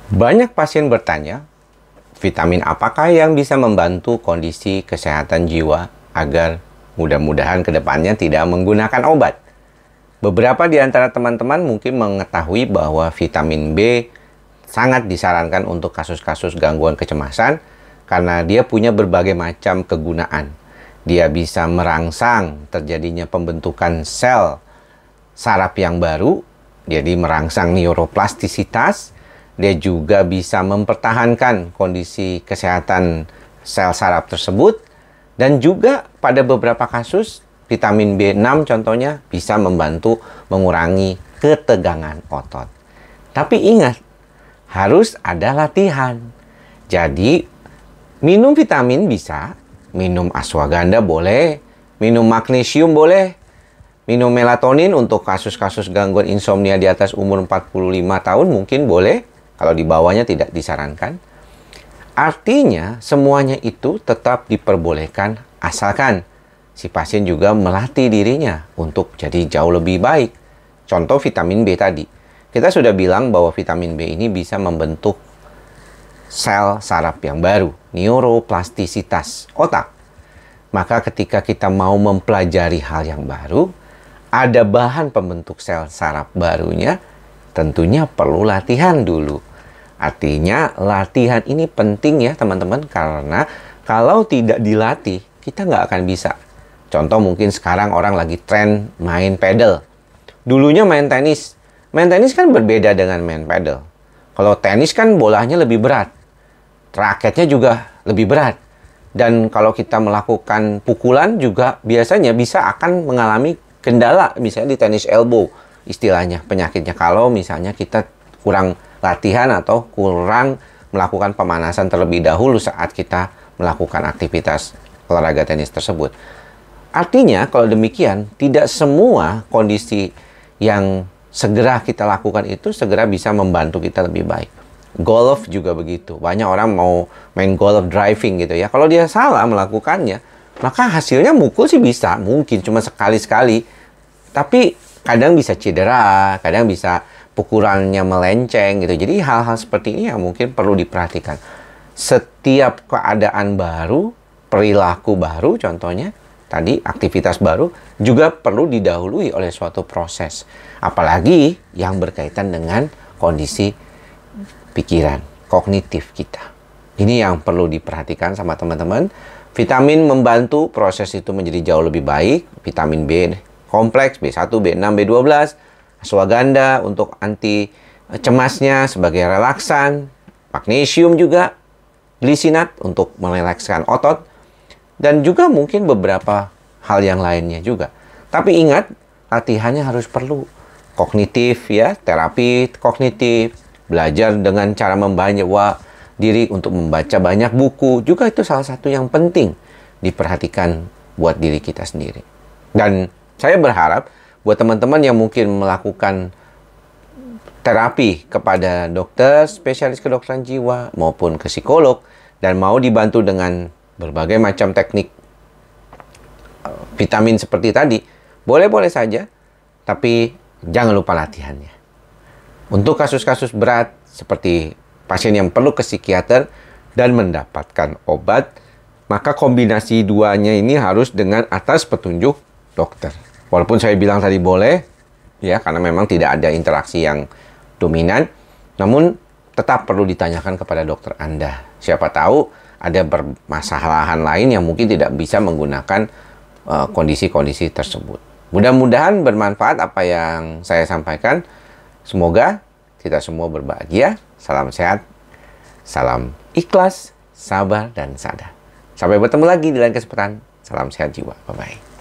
Banyak pasien bertanya, vitamin apakah yang bisa membantu kondisi kesehatan jiwa agar mudah-mudahan ke depannya tidak menggunakan obat. Beberapa di antara teman-teman mungkin mengetahui bahwa vitamin B sangat disarankan untuk kasus-kasus gangguan kecemasan karena dia punya berbagai macam kegunaan. Dia bisa merangsang terjadinya pembentukan sel saraf yang baru, jadi merangsang neuroplastisitas. Dia juga bisa mempertahankan kondisi kesehatan sel saraf tersebut. Dan juga pada beberapa kasus, vitamin B6 contohnya bisa membantu mengurangi ketegangan otot. Tapi ingat, harus ada latihan. Jadi, minum vitamin bisa, minum ashwagandha boleh, minum magnesium boleh, minum melatonin untuk kasus-kasus gangguan insomnia di atas umur 45 tahun mungkin boleh. Kalau di bawahnya tidak disarankan. Artinya semuanya itu tetap diperbolehkan asalkan si pasien juga melatih dirinya untuk jadi jauh lebih baik. Contoh vitamin B tadi. Kita sudah bilang bahwa vitamin B ini bisa membentuk sel saraf yang baru, neuroplastisitas otak. Maka ketika kita mau mempelajari hal yang baru, ada bahan pembentuk sel saraf barunya, tentunya perlu latihan dulu. Artinya latihan ini penting ya teman-teman, karena kalau tidak dilatih kita nggak akan bisa. Contoh mungkin sekarang orang lagi tren main pedal. Dulunya main tenis. Main tenis kan berbeda dengan main pedal. Kalau tenis kan bolanya lebih berat. Raketnya juga lebih berat. Dan kalau kita melakukan pukulan juga biasanya bisa akan mengalami kendala. Misalnya di tenis elbow istilahnya penyakitnya. Kalau misalnya kita kurang latihan atau kurang melakukan pemanasan terlebih dahulu saat kita melakukan aktivitas olahraga tenis tersebut. Artinya kalau demikian, tidak semua kondisi yang segera kita lakukan itu segera bisa membantu kita lebih baik. Golf juga begitu. Banyak orang mau main golf driving gitu ya. Kalau dia salah melakukannya, maka hasilnya mukul sih bisa. Mungkin cuma sekali-sekali. Tapi kadang bisa cedera, kadang bisa pukulannya melenceng gitu. Jadi hal-hal seperti ini yang mungkin perlu diperhatikan. Setiap keadaan baru, perilaku baru contohnya, tadi aktivitas baru, juga perlu didahului oleh suatu proses. Apalagi yang berkaitan dengan kondisi pikiran, kognitif kita. Ini yang perlu diperhatikan sama teman-teman. Vitamin membantu proses itu menjadi jauh lebih baik. Vitamin B kompleks, B1, B6, B12. Ashwagandha untuk anti cemasnya sebagai relaksan. Magnesium juga. Glisinat untuk merelakskan otot. Dan juga mungkin beberapa hal yang lainnya juga. Tapi ingat, latihannya harus perlu. Kognitif ya, terapi kognitif. Belajar dengan cara membawa diri untuk membaca banyak buku. Juga itu salah satu yang penting diperhatikan buat diri kita sendiri. Dan saya berharap buat teman-teman yang mungkin melakukan terapi kepada dokter, spesialis kedokteran jiwa, maupun ke psikolog, dan mau dibantu dengan berbagai macam teknik vitamin seperti tadi, boleh-boleh saja, tapi jangan lupa latihannya. Untuk kasus-kasus berat, seperti pasien yang perlu ke psikiater dan mendapatkan obat, maka kombinasi duanya ini harus dengan atas petunjuk dokter. Walaupun saya bilang tadi boleh, ya, karena memang tidak ada interaksi yang dominan, namun tetap perlu ditanyakan kepada dokter Anda. Siapa tahu ada permasalahan lain yang mungkin tidak bisa menggunakan kondisi-kondisi tersebut. Mudah-mudahan bermanfaat apa yang saya sampaikan. Semoga kita semua berbahagia. Salam sehat, salam ikhlas, sabar, dan sadar. Sampai bertemu lagi di lain kesempatan. Salam sehat jiwa. Bye-bye.